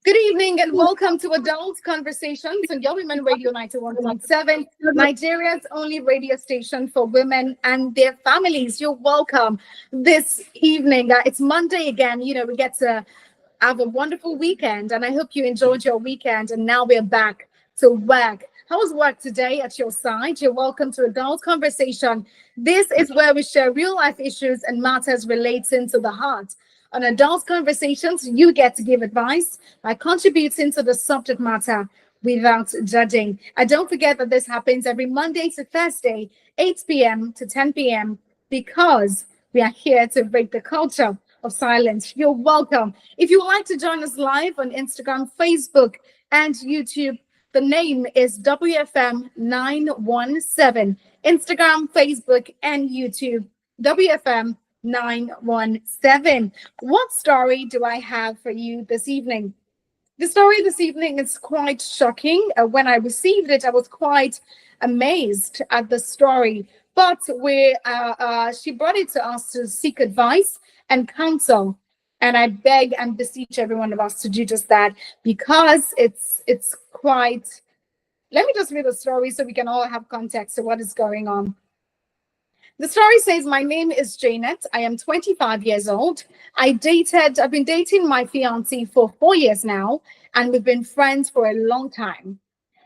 Good evening and welcome to Adult Conversations on Your Women Radio 91.7, Nigeria's only radio station for women and their families. You're welcome this evening. It's Monday again. We get to have a wonderful weekend, and I hope you enjoyed your weekend. And now we're back to work. How was work today at your side? You're welcome to Adult Conversation. This is where we share real life issues and matters relating to the heart. On Adult Conversations, you get to give advice by contributing to the subject matter without judging. And don't forget that this happens every Monday to Thursday, 8 p.m. to 10 p.m. because we are here to break the culture of silence. You're welcome. If you would like to join us live on Instagram, Facebook, and YouTube, the name is WFM917. Instagram, Facebook, and YouTube, WFM 917. What story do I have for you this evening? The story this evening is quite shocking. When I received it, I was quite amazed at the story. But she brought it to us to seek advice and counsel. And I beg and beseech every one of us to do just that, because it's quite... Let me just read the story so we can all have context to what is going on. The story says, my name is Janet. I am 25 years old. I've been dating my fiancé for 4 years now, and we've been friends for a long time.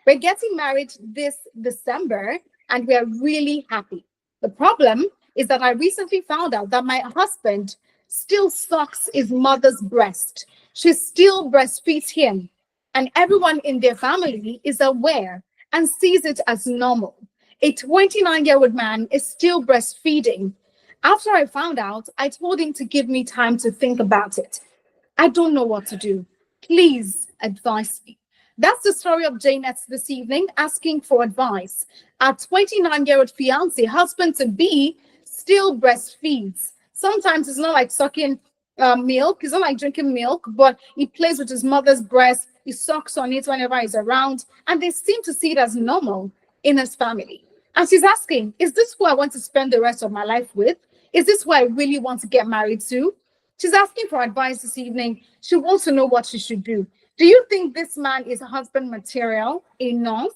We're getting married this December, and we are really happy. The problem is that I recently found out that my husband still sucks his mother's breast. She still breastfeeds him, and everyone in their family is aware and sees it as normal. A 29-year-old man is still breastfeeding. After I found out, I told him to give me time to think about it. I don't know what to do. Please advise me. That's the story of Janet this evening, asking for advice. Our 29-year-old fiancé, husband-to-be, still breastfeeds. Sometimes it's not like sucking milk. It's not like drinking milk, but he plays with his mother's breast. He sucks on it whenever he's around, and they seem to see it as normal in his family. And she's asking, is this who I want to spend the rest of my life with? Is this who I really want to get married to? She's asking for advice this evening. She wants to know what she should do. Do you think this man is husband material enough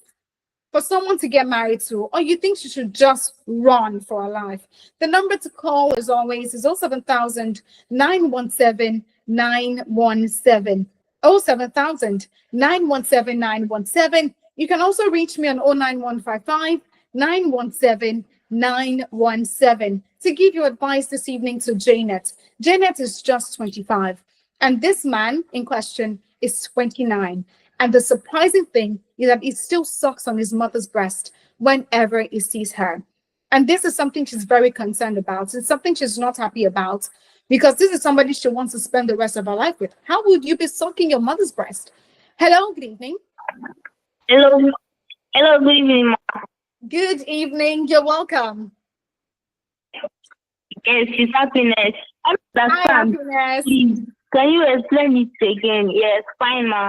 for someone to get married to, or you think she should just run for her life? The number to call, as always, is 07000 917 917. 07000 917 917. You can also reach me on 09155 917 917 to give you advice this evening to Janet. Janet is just 25, and this man in question is 29. And the surprising thing is that he still sucks on his mother's breast whenever he sees her. And this is something she's very concerned about. It's something she's not happy about, because this is somebody she wants to spend the rest of her life with. How would you be sucking your mother's breast? Hello, good evening. Hello, good evening. Good evening. You're welcome. Yes, it's Happiness. Hi, Happiness. Please, can you explain it again? Yes, fine, ma.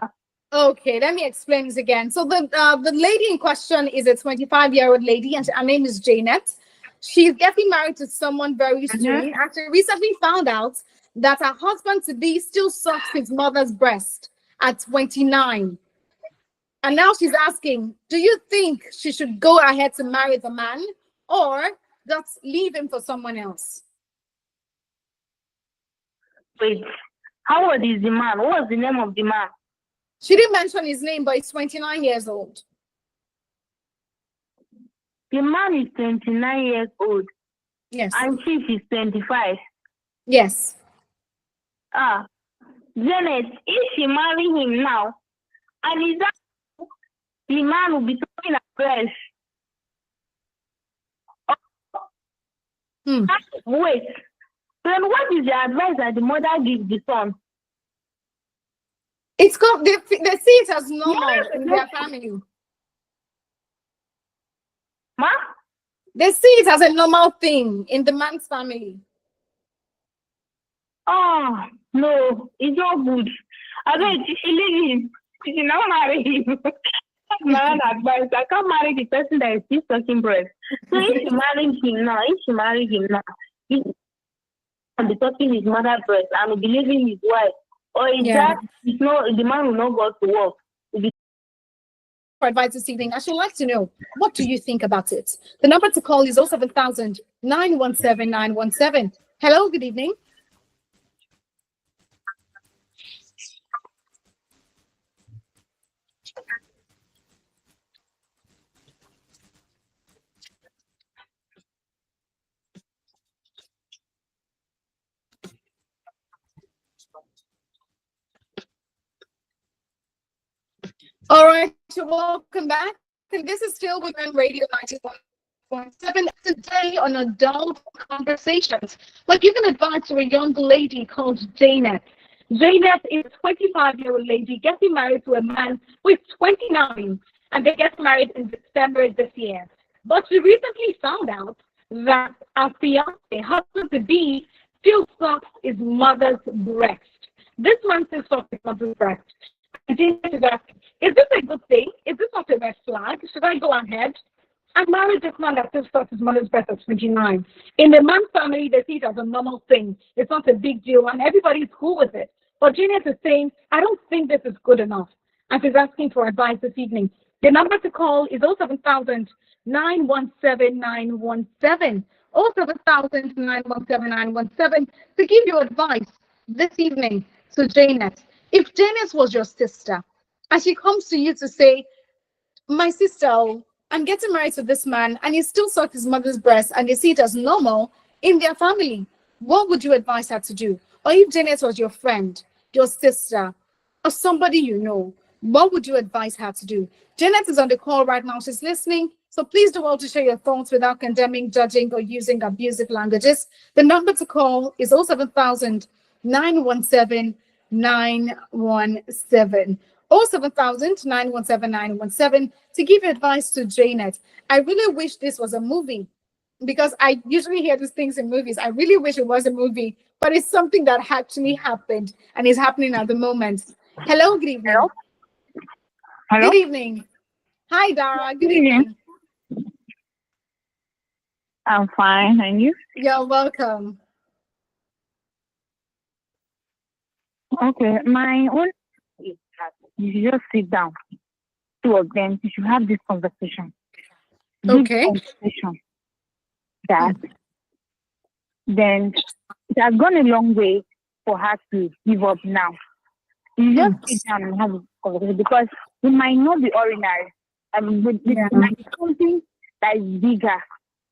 Okay, let me explain this again. So the lady in question is a 25-year-old lady, and her name is Janet. She's getting married to someone very soon. After recently found out that her husband-to-be still sucks his mother's breast at 29. And now she's asking, do you think she should go ahead to marry the man, or just leave him for someone else? Wait, how old is the man? What's the name of the man? She didn't mention his name, but he's 29 years old. The man is 29 years old. Yes. And she is 25. Yes. Janet, if she marry him now, and is that the man will be talking at breast? Wait. Then what is the advice that the mother gives the son? It's called, they see it as normal in their family. Ma? They see it as a normal thing in the man's family. Oh, no, it's not good. I mean, she leave him. She should not marry him. That's my own advice. I can't marry the person that is still sucking breast. So if she marry him now, he will be sucking his mother's breast and will be leaving his wife Or is Yeah. the man will not go to work? For advice this evening, I should like to know, what do you think about it? The number to call is 07000 917 917. Hello, good evening. All right, so welcome back. And this is still within Radio 91.7 today on Adult Conversations. We're giving advice to a young lady called Janet. Janet is a 25-year-old lady getting married to a man who is 29, and they get married in December this year. But she recently found out that her fiance, husband to be, still sucks his mother's breast. This man still sucks his mother's breast. And Janet is asking, is this a good thing? Is this not a red flag? Should I go ahead? I'm married this man that still starts his mother's breast at 29. In the man's family, they see it as a normal thing. It's not a big deal, and everybody's cool with it. But Janet is saying, I don't think this is good enough. And she's asking for advice this evening. The number to call is 07000 917 917. 07000 917 917 to give you advice this evening to Janet. If Janet was your sister, and she comes to you to say, my sister, I'm getting married to this man, and he still sucks his mother's breast, and they see it as normal in their family, what would you advise her to do? Or if Janet was your friend, your sister, or somebody you know, what would you advise her to do? Janet is on the call right now. She's listening. So please do well to share your thoughts without condemning, judging, or using abusive languages. The number to call is 07000 917 917. 07000 917 917 to give advice to Janet. I really wish this was a movie, because I usually hear these things in movies. I really wish it was a movie, but it's something that actually happened and is happening at the moment. Hello, good evening. Hello? Hello? Good evening. Hi, Dara. Good Good evening. evening. I'm fine, and you? You're welcome. Okay, my own is that you should just sit down, two of them. You should have this conversation. Okay. Conversation that then it has gone a long way for her to give up now. You just sit down and have a conversation, because it might not be ordinary. It might be something that is bigger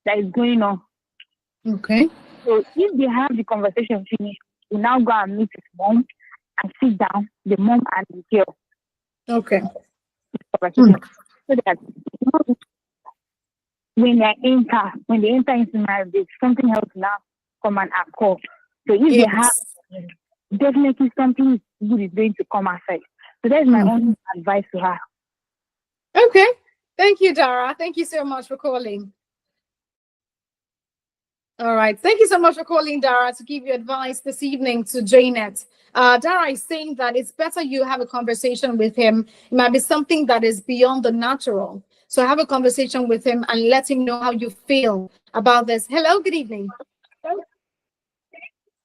that is going on. Okay. So if they have the conversation finished, you now go and meet his mom and sit down, the mom and the girl. Okay. So that when they enter into marriage, there's something else now come and occur. So if they have, definitely something good is going to come outside. So that's my only advice to her. Okay. Thank you, Dara. Thank you so much for calling. All right. Thank you so much for calling, Dara, to give you advice this evening to Janet. Dara is saying that it's better you have a conversation with him. It might be something that is beyond the natural. So have a conversation with him and let him know how you feel about this. Hello, good evening.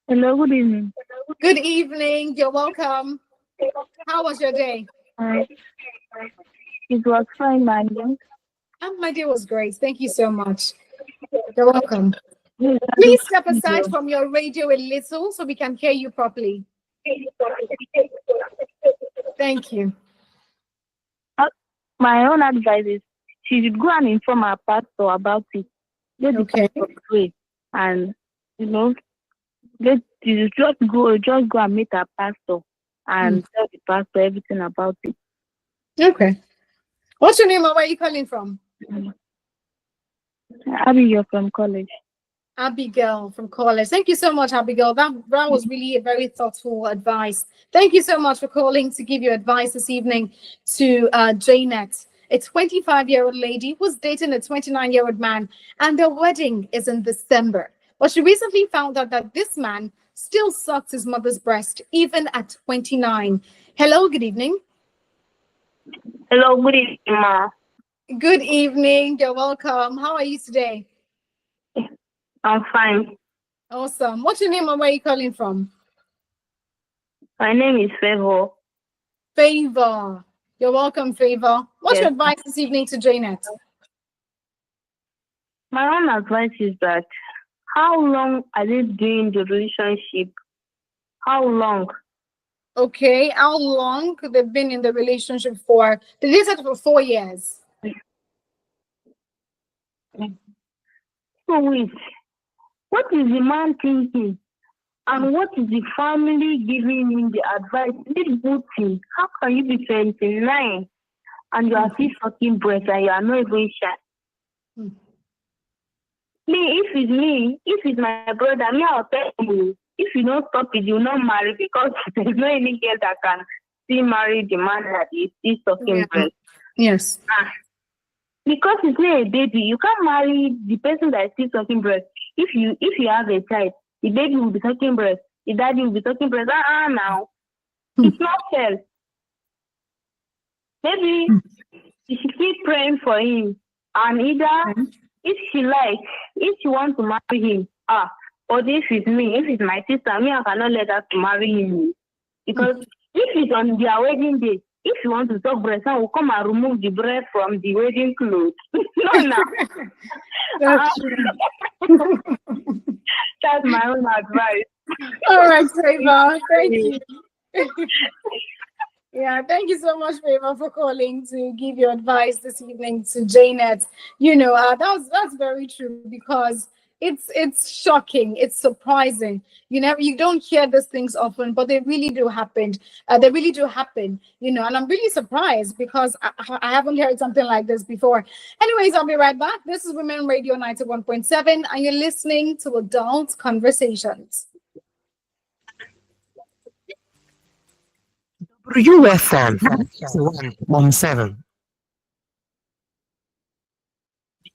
Hello, good evening. Good evening. You're welcome. How was your day? It was fine, man. My day was great. Thank you so much. You're welcome. Please step aside from your radio a little so we can hear you properly. Thank you. My own advice is she should go and inform her pastor about it. Let the pastor pray, and you just go and meet her pastor and tell the pastor everything about it. Okay. What's your name and where are you calling from? Abigail from college. Abigail from college. Thank you so much, Abigail. That was really a very thoughtful advice. Thank you so much for calling to give you advice this evening to Janet, a 25-year-old lady who's dating a 29-year-old man, and their wedding is in December. But she recently found out that this man still sucks his mother's breast, even at 29. Hello, good evening. Hello, good evening, Ma. Good evening. You're welcome. How are you today? I'm fine. Awesome. What's your name and where are you calling from? My name is Favor. Favor. You're welcome, Favor. What's your advice this evening to Janet? My own advice is that how long are they doing the relationship? How long? Okay, how long they've been in the relationship for? They dated for 4 years. So wait, what is the man thinking? And what is the family giving him the advice? This good thing. How can you be 29 and you are still sucking breast and you are not even shy? If it's my brother, I'll tell you. If you don't stop it, you'll not marry because there's no any girl that can still marry the man that is still sucking breast. Yes. Because it's not a baby, you can't marry the person that is still sucking breast. If you have a child, the baby will be sucking breast, the daddy will be sucking breast. Now it's not fair. Maybe you should keep praying for him, and either if she wants to marry him, but if it's me, if it's my sister, I cannot let her to marry him because if it's on their wedding day. If you want to talk breast, I will come and remove the breast from the wedding clothes. No. That's true. That's my own advice. All right, Favor. Thank you. Yeah, thank you so much, Favor, for calling to give your advice this evening to Janet. That's very true because it's shocking, it's surprising. You don't hear these things often, but they really do happen. They really do happen, and I'm really surprised because I haven't heard something like this before. Anyways, I'll be right back. This is Women Radio 91.7, and you're listening to Adult Conversations. WFM 117.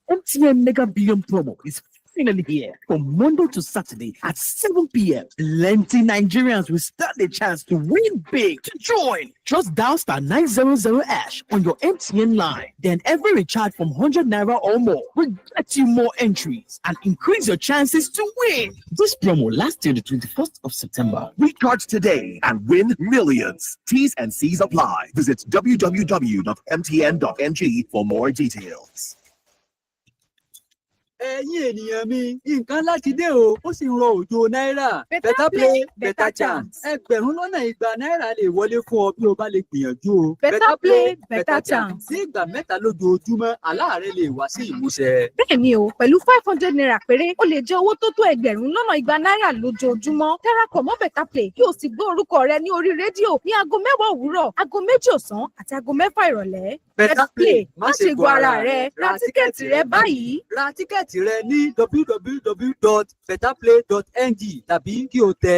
MTN Mega Billion promo is finally here from Monday to Saturday at 7 p.m. Plenty Nigerians will stand a chance to win big. To join, just dial *900# on your MTN line. Then every recharge from 100 naira or more will get you more entries and increase your chances to win. This promo lasts till the 21st of September. Recharge today and win millions. T's and C's apply. Visit www.mtn.ng for more details. ẹ̀yin ènìyàn mi nǹkan láti dé o ó sì ń rọ òjò náírà better play better chance ẹgbẹ̀rún lọ́nà igba náírà lè wọlé fún ọ bí o bá lè gbìyànjú o better play better chance ní ìgbà mẹ́ta lójoojúmọ́ àlá rẹ lè wá sí ìmúṣẹ. bẹ́ẹ̀ni o pẹ̀lú 500 naira péré o lè jẹ owó tó tó ẹgbẹ̀rún lọ́nà igba náírà lójoojúmọ́ darapọ̀ mọ́ better play kí o sì gbọ́ orúkọ rẹ ní orí rédíò ní aago 10 òwúrọ̀ aago 2 ọ̀sán àti aago 6 ìrọ̀lẹ́. better play má ṣe gbọ́ ara rẹ ra tíkẹ́ẹ̀tì rẹ báyìí. ra tíkẹ́ẹ̀tì rẹ ní www.betterplay.ng tàbí kí o tẹ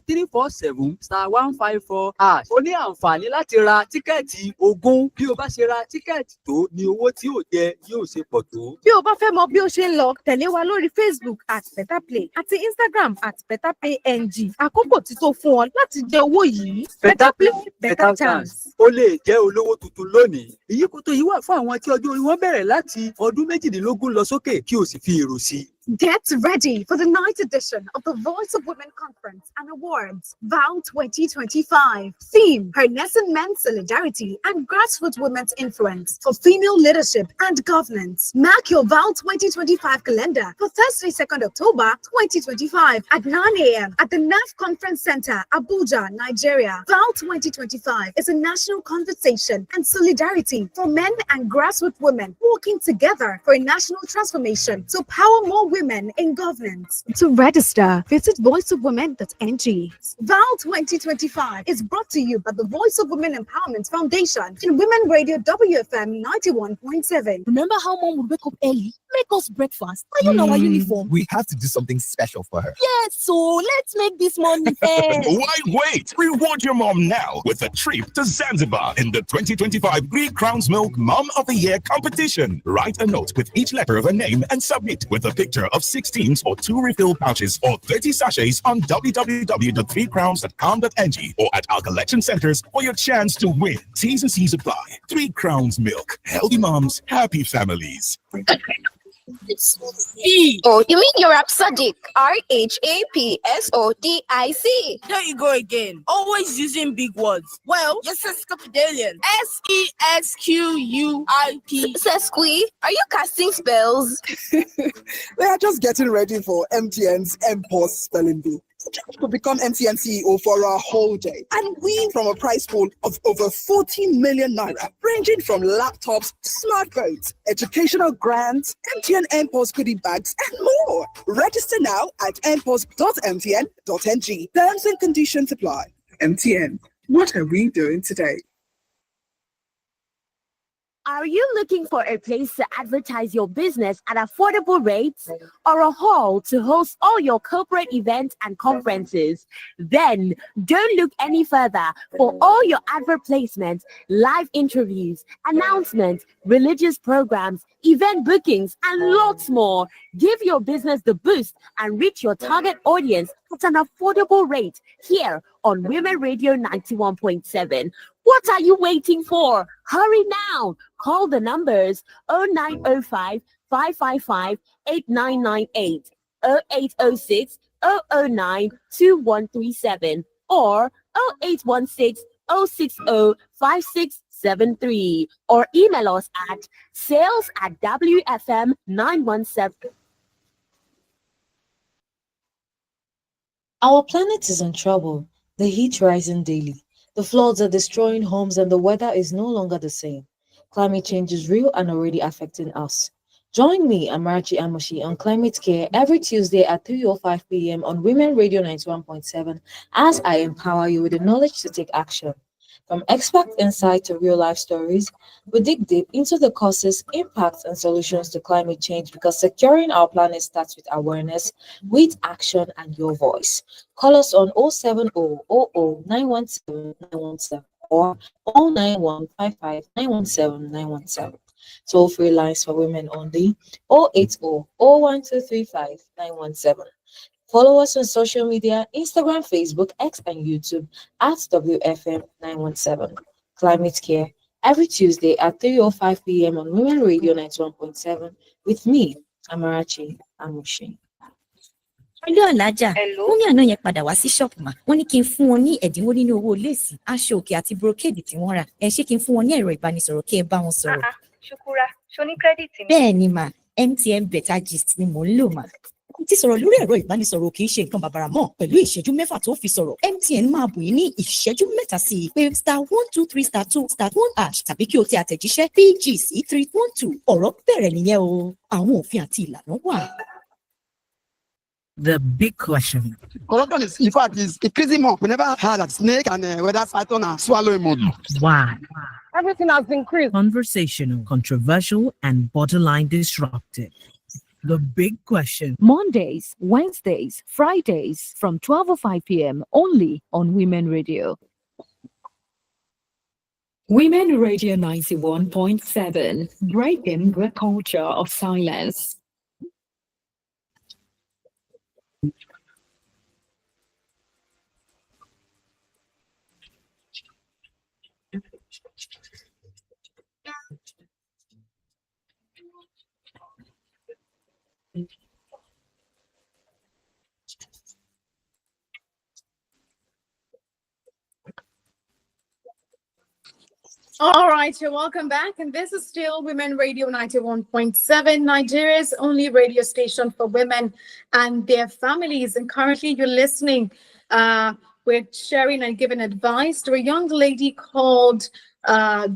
*347*154#. o ní àǹfààní láti ra tíkẹ́ẹ̀tì 20 bí o bá ṣe ra tíkẹ́ẹ̀tì tó ní owó tí o jẹ yóò ṣe pọ̀ tó. bí o bá fẹ́ mọ bí o ṣe ń lọ tẹ̀lé wa lórí Facebook @betterplay àti Instagram @betterplayng. àkókò ti tó fún ọ láti jẹ owó yìí. better play better chance. o lè jẹ́ olówó tuntun lónìí. ìyíkòtò yìí wà fún àwọn tí ọjọ́ orí wọn bẹ̀rẹ̀ láti ọdún 18 lọ sókè kí o sì fi èrò sí i. Get ready for the ninth edition of the Voice of Women Conference and Awards, VOW 2025. Theme, Harnessing Men's Solidarity and Grassroots Women's Influence for Female Leadership and Governance. Mark your VOW 2025 calendar for Thursday, 2nd October 2025 at 9 a.m. at the NAF Conference Center, Abuja, Nigeria. VOW 2025 is a national conversation and solidarity for men and grassroots women working together for a national transformation to power more women in governance. To register, visit voiceofwomen.ng. VOW 2025 is brought to you by the Voice of Women Empowerment Foundation and Women Radio WFM 91.7. Remember how mom would wake up early, make us breakfast, iron our uniform? We have to do something special for her. Yes, so let's make this money fair. Why wait? Reward your mom now with a trip to Zanzibar in the 2025 Three Crowns Milk Mom of the Year competition. Write a note with each letter of her name and submit with a picture of 16s or 2 refill pouches or 30 sachets on www.threecrowns.com.ng or at our collection centers for your chance to win. T's and C's apply. 3 Crowns Milk. Healthy moms, happy families. It's V. Oh, you mean you're rhapsodic? RHAPSODIC. There you go again. Always using big words. Well, you're sesquipedalian. SESQUIP. Sesqui, are you casting spells? We are just getting ready for MTN's MPOS spelling bee. To become MTN CEO for a whole day and win from a prize pool of over 40 million naira, ranging from laptops, smartphones, educational grants, MTN MPOS goodie bags, and more. Register now at mpos.mtn.ng. Terms and conditions apply. MTN, what are we doing today? Are you looking for a place to advertise your business at affordable rates or a hall to host all your corporate events and conferences? Then don't look any further for all your advert placements, live interviews, announcements, religious programs, event bookings, and lots more. Give your business the boost and reach your target audience at an affordable rate here on Women Radio 91.7. What are you waiting for? Hurry now. Call the numbers 0905 555 8998, 0806 009 2137, or 0816 060 5673, or email us at sales@wfm917. Our planet is in trouble. The heat rising daily. The floods are destroying homes and the weather is no longer the same. Climate change is real and already affecting us. Join me, Amarachi Amoshi, on Climate Care every Tuesday at 3:05 p.m. on Women Radio 91.7 as I empower you with the knowledge to take action. From expert insight to real-life stories, we dig deep into the causes, impacts, and solutions to climate change because securing our planet starts with awareness, with action, and your voice. Call us on 070-00-917-917 or 09155-917-917. Toll-free lines for women only, 080-01235-917. Follow us on social media, Instagram, Facebook, X, and YouTube at WFM917. Climate Care, every Tuesday at 3:05 p.m. on Women Radio 91.7 with me, Amarachi Amoshi. Hello alájà. Wọ́n ní àná yẹn padà wá sí ṣọ́ọ̀pù mà. Wọ́n ní kí n fún wọn ní ẹ̀dínwó nínú owó léèsì, aṣọ òkè àti brocade tí wọ́n rà. Ẹ ṣé kí n fún wọn ní ẹ̀rọ ìbánisọ̀rọ̀ kí ẹ bá wọn sọ̀rọ̀. Ṣukura, ṣo ní credit ni? Bẹ́ẹ̀ ni mà, MTN Better Gist ni mò ń lò mà. Ti sọ̀rọ̀ lórí ẹ̀rọ ìbánisọ̀rọ̀ kì í ṣe nǹkan bàbàrà mọ́ pẹ̀lú ìṣẹ́jú 6 tó fi sọ̀rọ̀. MTN máa bù yín ní ìṣẹ́jú 3 sí i pé *123*2*1# tàbí kí o tẹ àtẹ̀jíṣẹ́ PG sí 312. Ọ̀rọ̀ bẹ̀rẹ̀ nìyẹn o. Àwọn òfin àti ìlànà wà. The big question. Corruption is, in fact, is increasing more. We never had a snake and whether python and swallow him. Why? Everything has increased. Conversational, controversial, and borderline disruptive. The big question. Mondays, Wednesdays, Fridays from 12:05 p.m. only on Women Radio. Women Radio 91.7, breaking the culture of silence. All right, so welcome back. And this is still Women Radio 91.7, Nigeria's only radio station for women and their families. And currently you're listening, we're sharing and giving advice to a young lady called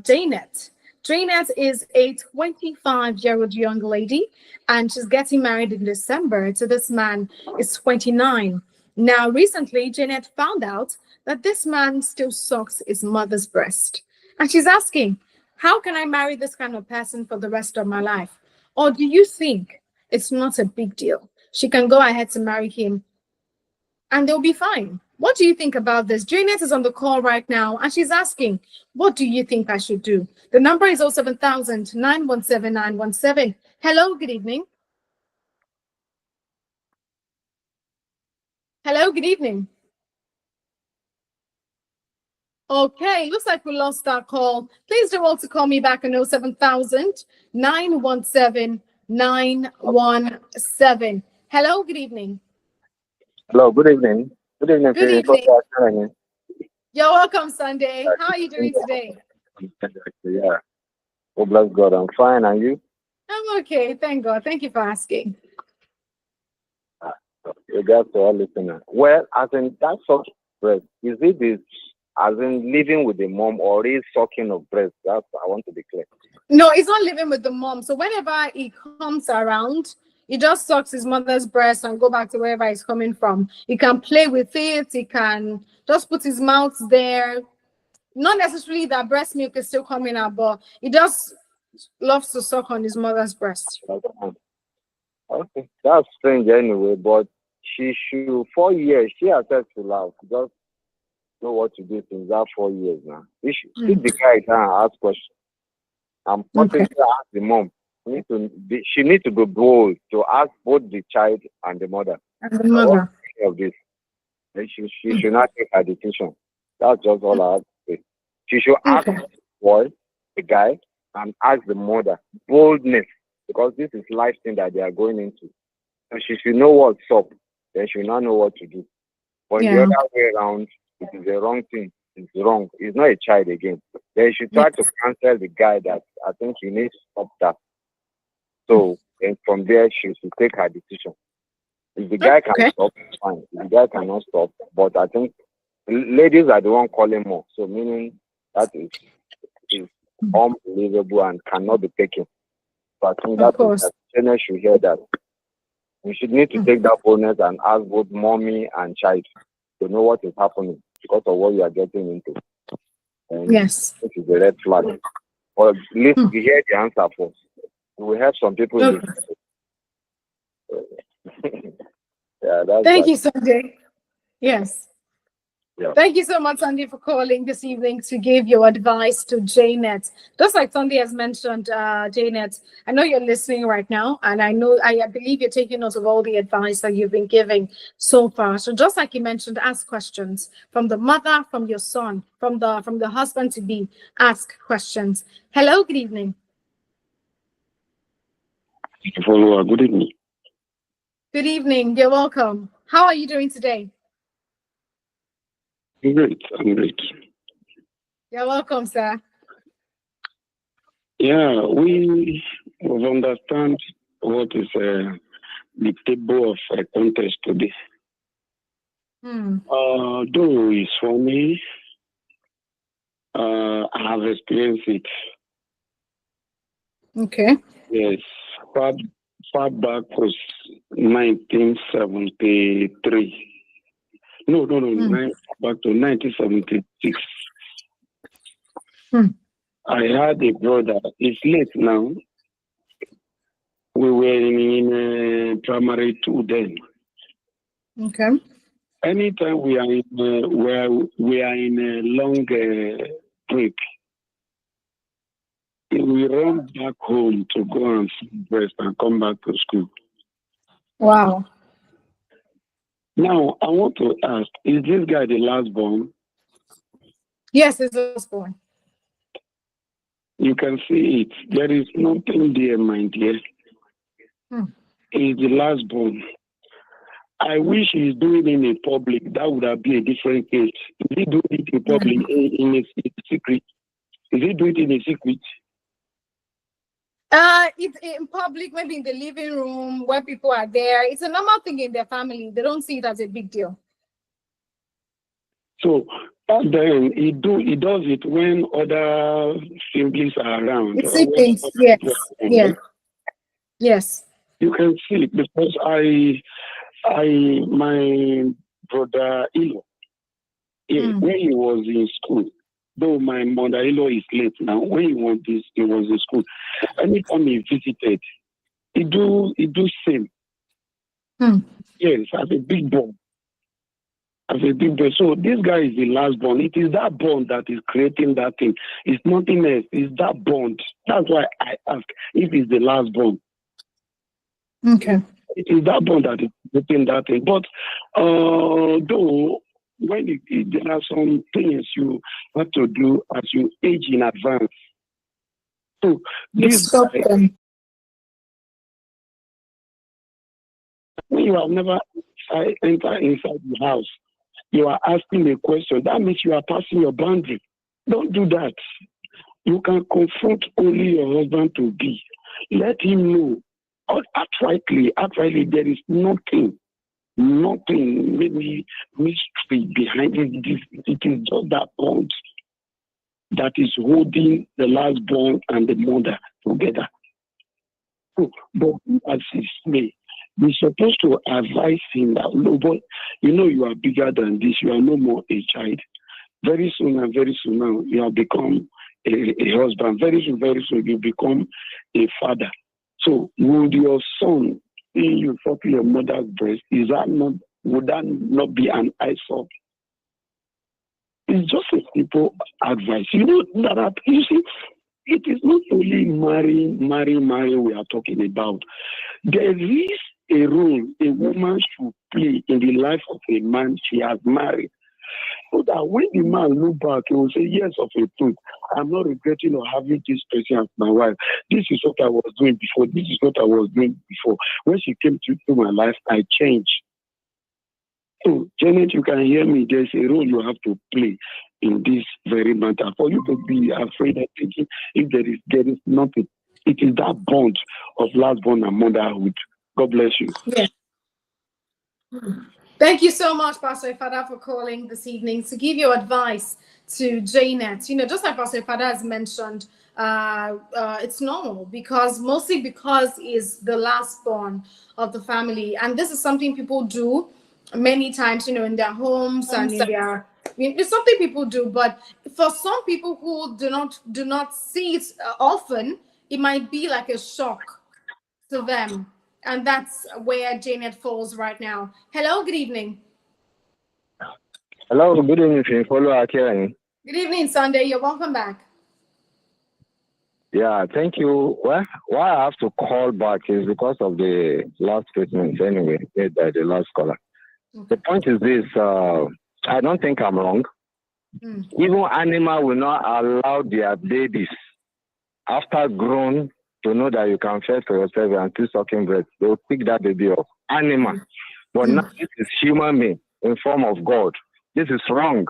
Janet. Janet is a 25-year-old young lady, and she's getting married in December. So this man is 29. Now, recently, Janet found out that this man still sucks his mother's breast. And she's asking, how can I marry this kind of person for the rest of my life? Or do you think it's not a big deal? She can go ahead to marry him and they'll be fine. What do you think about this? Janet is on the call right now and she's asking, what do you think I should do? The number is 07000 917 917. Hello, good evening. Hello, good evening. Okay, looks like we lost our call. Please do also call me back on 07000 917 917. Hello, good evening. Hello, good evening. Good evening. Good to you. evening. You're welcome, Sunday. How are you doing today? Yeah. Oh, bless God. I'm fine. And you? I'm okay. Thank God. Thank you for asking. Regards to all listeners. Well, as in that sucking breast, is it this as in living with the mom or is sucking of breast? That's I want to be clear. No, he's not living with the mom. So whenever he comes around, he just sucks his mother's breast and go back to wherever he's coming from. He can play with it. He can just put his mouth there. Not necessarily that breast milk is still coming out, but he just loves to suck on his mother's breast. Okay, that's strange anyway. But she should 4 years. She has said to love. Just know what to do since that 4 years now. She should sit the guy down and ask questions. I'm possibly ask the mom. She needs to be bold to ask both the child and the mother. And the mother. Of this. And she should not take her decision. That's just all I have to say. She should ask the boy, the guy, and ask the mother. Boldness. Because this is life thing that they are going into. And she should know what's up. Then she will not know what to do. But the other way around, it is the wrong thing. It's wrong. He's not a child again. Then she try to counsel the guy that I think you need to stop that. So then from there she should take her decision. If the guy can stop, it's fine. If the guy cannot stop, but I think ladies are the one calling more. So meaning that is unbelievable and cannot be taken. So I think that parents should hear that. We should need to take that boldness and ask both mommy and child to know what is happening because of what you are getting into. And yes. This is a red flag. Or at least we hear the answer first. We have some people in Thank you, Sanjay. Yes. Yeah. Thank you so much, Sandy, for calling this evening to give your advice to Janet. Just like Sandy has mentioned, Janet, I know you're listening right now, and I believe you're taking note of all the advice that you've been giving so far. So just like you mentioned, ask questions from the mother, from your son, from the husband to be. Ask questions. Hello, good evening. Good evening. Good evening. You're welcome. How are you doing today? Great. I'm great. You're welcome, sir. Yeah, we understand what is the table of contest today. Though it's for me, I have experienced it. Okay. Yes, far back was 1973. No, back to 1976. I had a brother. It's late now. We were in primary 2 then. Okay. Anytime we are in a long break, we run back home to go and rest and come back to school. Wow. Now, I want to ask, is this guy the last born? Yes, it's the last born. You can see it. There is nothing there, my dear. He's the last born. I wish he's doing it in public. That would have been a different case. Is he doing it in public, in a secret? Is he doing it in a secret? It's in public, maybe in the living room where people are there. It's a normal thing in their family. They don't see it as a big deal. So then he does it when other siblings are around. It's siblings, yes. Yeah. Yes. You can see it because my brother-in-law, when he was in school, though my mother-in-law is late now, when he was in school, anytime he visited, he do same. Yes, as a big bomb. So this guy is the last bond. It is that bond that is creating that thing. It's nothing else. It's that bond. That's why I ask if it's the last bond. Okay. It is that bond that is creating that thing. But though when there are some things you have to do as you age in advance. So you stop them. When you have never entered inside the house, you are asking a question. That means you are passing your boundary. Don't do that. You can confront only your husband to be. Let him know. Outrightly, there is nothing, maybe mystery behind it. It is just that bond that is holding the last born and the mother together. So, but as he may, we're supposed to advise him that, no, but you know you are bigger than this. You are no more a child. Very soon now, you have become a husband. Very soon, you become a father. So, would your son see you suckle your mother's breast? Would that not be an eyesore? It's just a simple advice. You know that you see, it is not only marrying we are talking about. There is a role a woman should play in the life of a man she has married. So that when the man look back, he will say, yes, of a truth, I'm not regretting or having this person as my wife. This is what I was doing before. This is what I was doing before. When she came to my life, I changed. So, Janet, you can hear me. There's a role you have to play in this very matter. For you to be afraid of thinking if there is nothing. It is that bond of last born and motherhood. God bless you. Yeah. Thank you so much, Pastor Ifada, for calling this evening to give your advice to Janet. You know, just like Pastor Ifada has mentioned, it's normal mostly because he's the last born of the family. And this is something people do many times, you know, in their homes and in their, it's something people do. But for some people who do not see it often, it might be like a shock to them. And that's where Janet falls right now. Hello, good evening. Hello, good evening. Follow Akira. Good evening, Sunday. You're welcome back. Yeah, thank you. Well, why I have to call back is because of the last statement anyway, made by the last caller. Okay. The point is this, I don't think I'm wrong. Even animal will not allow their babies, after grown, to know that you can fend for yourself and still sucking breast. They will pick that baby up. Animal. But now this is human being in form of God. This is wrong.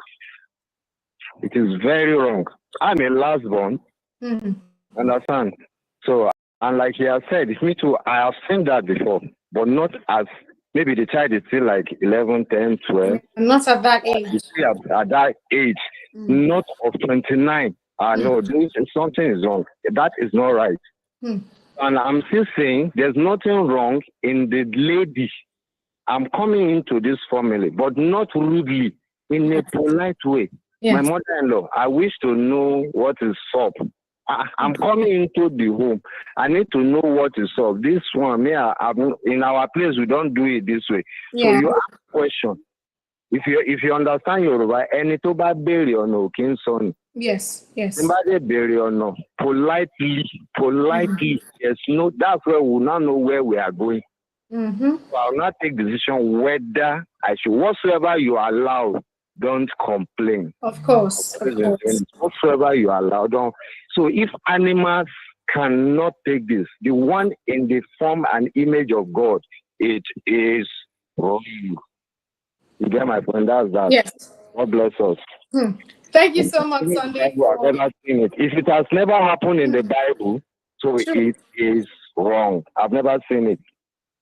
It is very wrong. I'm a last born. Understand? So, and like he has said, it's me too. I have seen that before, but not as maybe the child is still like 11, 10, 12. Not at that age. At that age, not of 29. No, something is wrong. That is not right. And I'm still saying there's nothing wrong in the lady. I'm coming into this family, but not rudely, in a polite way. Yes. My mother-in-law, I wish to know what is up. I'm coming into the home. I need to know what is up. This one, in our place, we don't do it this way. Yeah. So you ask a question. If you understand Yoruba, any to ba bere ono kin son. Yes. Somebody bury or no. Politely. Yes, no, that's where we will not know where we are going. So I will not take decision whether I should, whatsoever you allow, don't complain. Of course. Whatsoever you allow, don't. So if animals cannot take this, the one in the form and image of God, it is wrong. You get my point? That's that. Yes. God bless us. Thank you so much, Sunday. I've never seen it. If it has never happened in the Bible, so it is wrong. I've never seen it.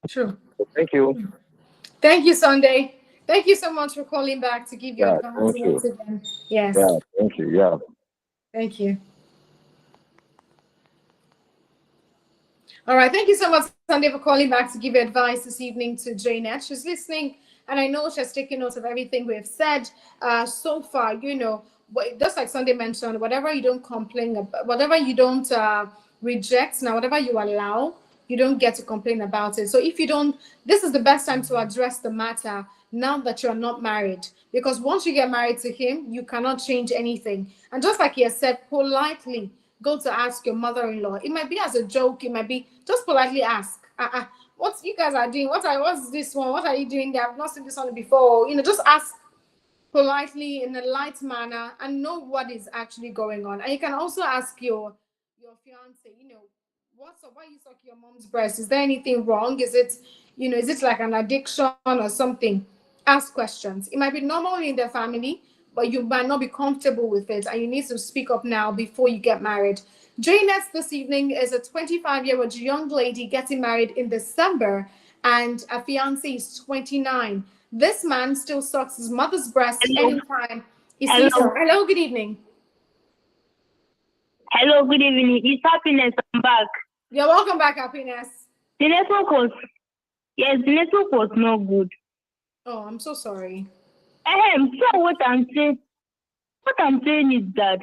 True. So thank you. Thank you, Sunday. Thank you so much for calling back to give your advice once again. Yes. Yeah, thank you. Yeah. Thank you. All right. Thank you so much, Sunday, for calling back to give your advice this evening to Janet. She's listening, and I know she's taking notes of everything we've said so far. You know, just like Sunday mentioned, whatever you don't complain about, whatever you don't reject, now whatever you allow, you don't get to complain about it. So if you don't, this is the best time to address the matter now that you're not married. Because once you get married to him, you cannot change anything. And just like he has said, politely go to ask your mother-in-law. It might be as a joke. It might be just politely ask. What you guys are doing? What's this one? What are you doing there? I've not seen this one before. You know, just ask politely in a light manner and know what is actually going on. And you can also ask your fiance, you know, What's up? Why you suck your mom's breast? Is there anything wrong? Is it, is it like an addiction or something? Ask questions. It might be normal in the family, but you might not be comfortable with it, and you need to speak up now before you get married. Joining us this evening is a 25-year-old young lady getting married in December, and a fiance is 29. This man still sucks his mother's breast anytime he sees her. Hello, good evening. Hello, good evening. It's Happiness. I'm back. You're welcome back, Happiness. The network was not good. Oh, I'm so sorry. So what I'm saying is that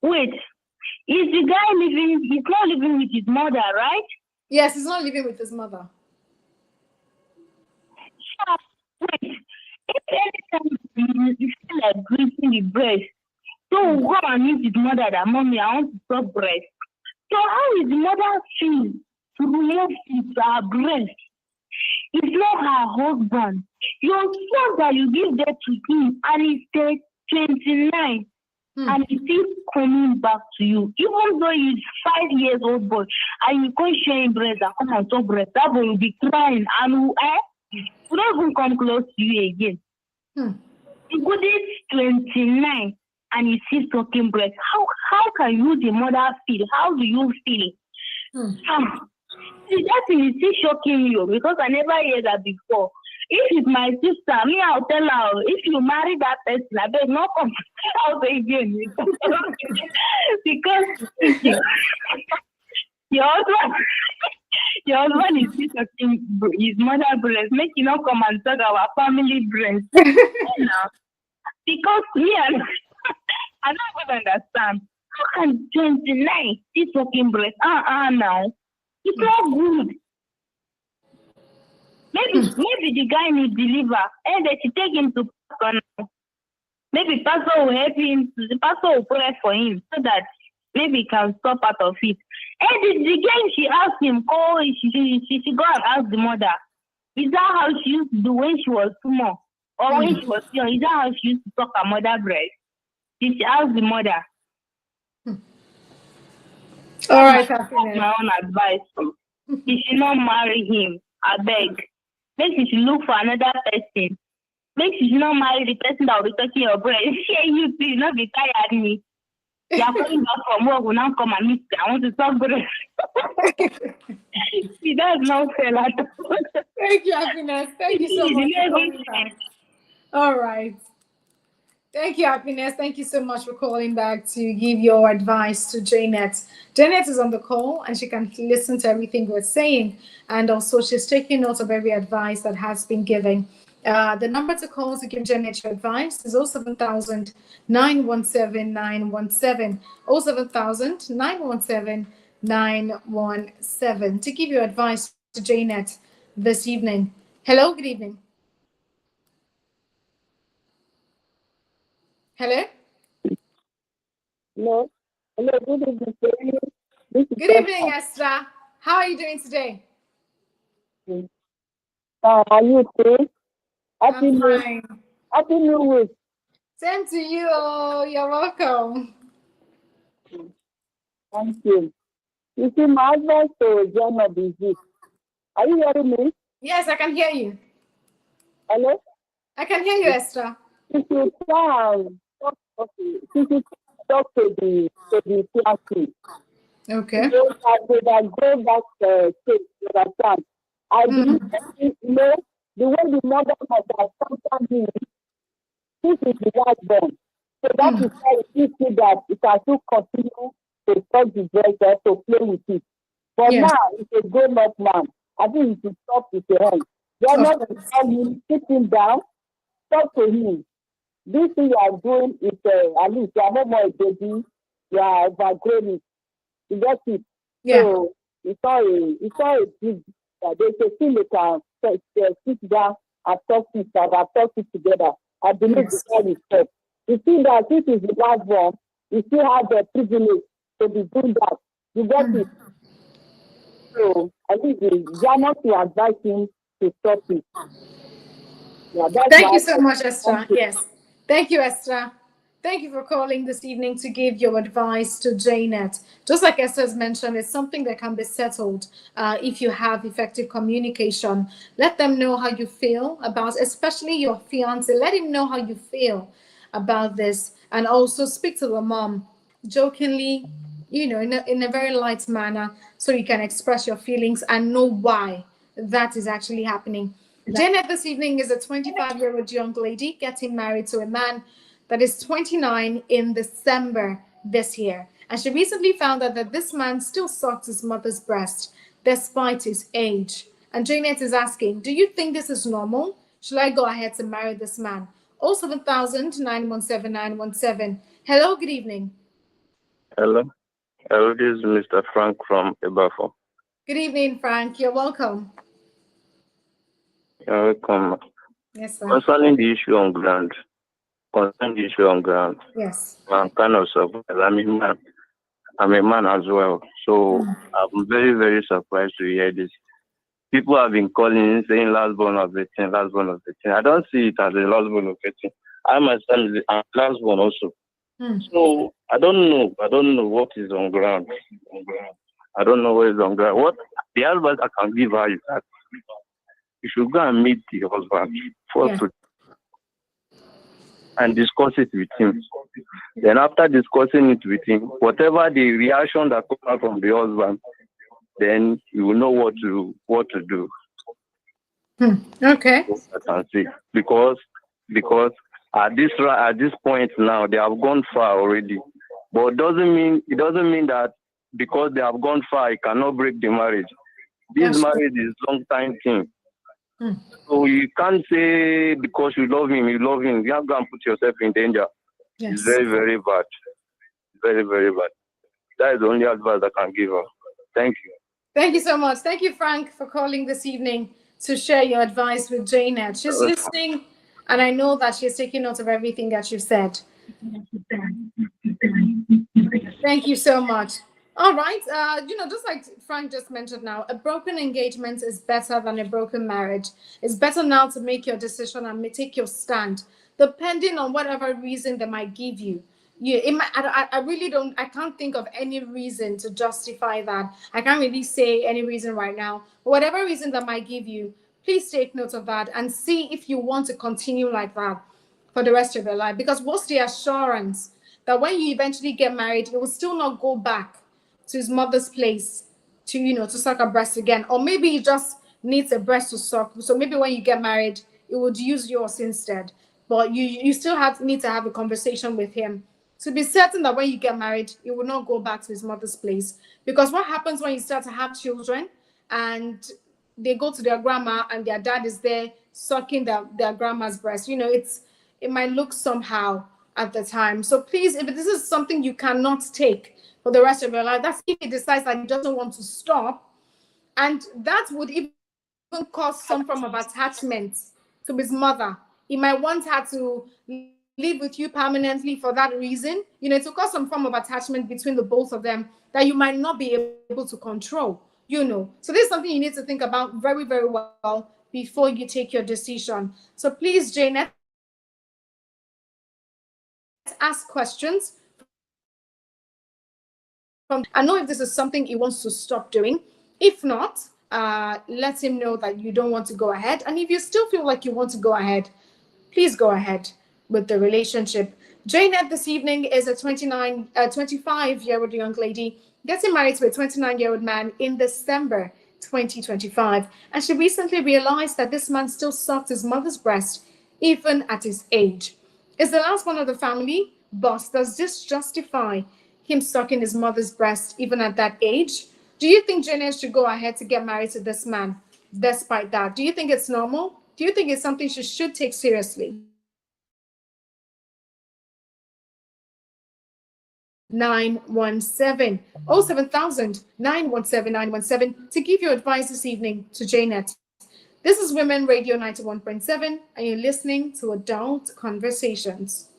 wait, is the guy he's not living with his mother, right? Yes, he's not living with his mother. Wait, if anytime you feel like greasing the breast, so go and meet his mother that mommy, I want to stop breast. So how is the mother feel to remove her breast? It's not her husband. Your son that you give that to him and he's 29 and he's still coming back to you. Even though he's 5 years old boy and you can't share him breast and come and talk breast, that boy will be crying and will not even come close to you again. Because it's 29 and he's still talking breast. How can you, the mother, feel? How do you feel? See, that thing is still shocking you because I never heard that before. If it's my sister, me, I'll tell her, if you marry that person, I bet not come out again. Because your husband is still talking his mother breast. Make you not come and talk our family breast. Because me, I don't even understand. How can 29 still talking breast? Now. It's not good. Maybe the guy needs deliver and they should take him to pastor now. Maybe pastor will help him. The pastor will pray for him so that maybe he can stop out of it. And the girl, she asked him, she go and ask the mother. Is that how she used to do when she was small? Or when she was young? Is that how she used to talk her mother breast? She asked the mother. All right, Happiness. My own advice. You should not marry him. I beg. Make you should look for another person. Make you should not marry the person that will be touching your breast. You too, not be tired of me. You are coming back from work, will now come and meet me. I want to talk breast. See, that's not fair at all. Thank you, Happiness. Thank you so much. All right. Thank you, Happiness. Thank you so much for calling back to give your advice to Janet. Janet is on the call and she can listen to everything we're saying. And also she's taking notes of every advice that has been given. The number to call to give Janet your advice is 07000 917 917. 07000 917 917 to give your advice to Janet this evening. Hello, good evening. Hello? No. Hello, good evening. Good evening, Esther. How are you doing today? Are you okay? I'm fine. Happy New Week. Same to you. You're welcome. Thank you. You see, my advice to Jenna is, are you hearing me? Yes, I can hear you. Hello? I can hear you, Esther. You should talk to the classroom. Okay. You know, I go back to understand. I believe that, the way the mother must have sometimes this is the last born. So that is why you see that it has to continue to touch the breast or to play with it. But now it's a grown-up man. I think you should stop with your hand. They are not tell him, sit him down, talk to him. This thing you are doing is at least you are no more a baby, you are overgrown it. You get it? Yeah. So it's not a big there's a thing they can sit down and talk it together. I believe the guy is stop. You see that this is the last one, you still have the privilege to be doing that. You get it? So I think you are not to advise him to stop it. Yeah, Thank you so much, Esther. Yes. Thank you, Esther. Thank you for calling this evening to give your advice to Janet. Just like Esther's mentioned, it's something that can be settled if you have effective communication. Let them know how you feel about, especially your fiance. Let him know how you feel about this, and also speak to the mom jokingly, in a very light manner, so you can express your feelings and know why that is actually happening. Janet this evening is a 25-year-old young lady getting married to a man that is 29 in December this year. And she recently found out that this man still sucks his mother's breast despite his age. And Janet is asking, do you think this is normal? Should I go ahead to marry this man? 07000 917 917. Hello, good evening. Hello. Hello, this is Mr. Frank from Ebafo. Good evening, Frank. You're welcome. You're welcome. Yes, sir. Concerning the issue on ground, yes, I'm kind of surprised. I'm a man as well. So I'm very, very surprised to hear this. People have been calling, saying last born of 18, last born of 18. I don't see it as a last born of 18. I myself am last born also. So I don't know what is on ground. I don't know what is on ground. What the advice I can give her is that you should go and meet the husband first and discuss it with him. Then after discussing it with him, whatever the reaction that comes out from the husband, then you will know what to do. Okay. I can see because at this point now they have gone far already. But it doesn't mean that because they have gone far, it cannot break the marriage. This marriage is a long time thing. So you can't say because you love him. You have to go and put yourself in danger. Yes. It's very, very bad. Very, very bad. That is the only advice I can give her. Thank you. Thank you so much. Thank you, Frank, for calling this evening to share your advice with Janet. She's listening, and I know that she's taking note of everything that you've said. Thank you so much. All right. Just like Frank just mentioned now, a broken engagement is better than a broken marriage. It's better now to make your decision and take your stand, depending on whatever reason they might give you. I can't think of any reason to justify that. I can't really say any reason right now. Whatever reason that might give you, please take note of that and see if you want to continue like that for the rest of your life. Because what's the assurance that when you eventually get married, it will still not go back to his mother's place to suck a breast again? Or maybe he just needs a breast to suck. So maybe when you get married, it would use yours instead. But you still need to have a conversation with him to be certain that when you get married, it will not go back to his mother's place. Because what happens when you start to have children and they go to their grandma and their dad is there sucking their grandma's breast, it might look somehow at the time. So please, if this is something you cannot take for the rest of your life, that's if he decides that he doesn't want to stop. And that would even cause some form of attachment to his mother. He might want her to live with you permanently for that reason. To cause some form of attachment between the both of them that you might not be able to control. So this is something you need to think about very, very well before you take your decision. So please, Janet, ask questions. I know if this is something he wants to stop doing. If not, let him know that you don't want to go ahead. And if you still feel like you want to go ahead, please go ahead with the relationship. Janet this evening is a 25-year-old young lady getting married to a 29-year-old man in December 2025. And she recently realized that this man still sucked his mother's breast even at his age. Is the last one of the family, but does this justify him sucking his mother's breast even at that age? Do you think Janet should go ahead to get married to this man despite that? Do you think it's normal? Do you think it's something she should take seriously? 917 07000 917 917 to give your advice this evening to Janet. This is Women Radio 91.7, and you're listening to Adult Conversations.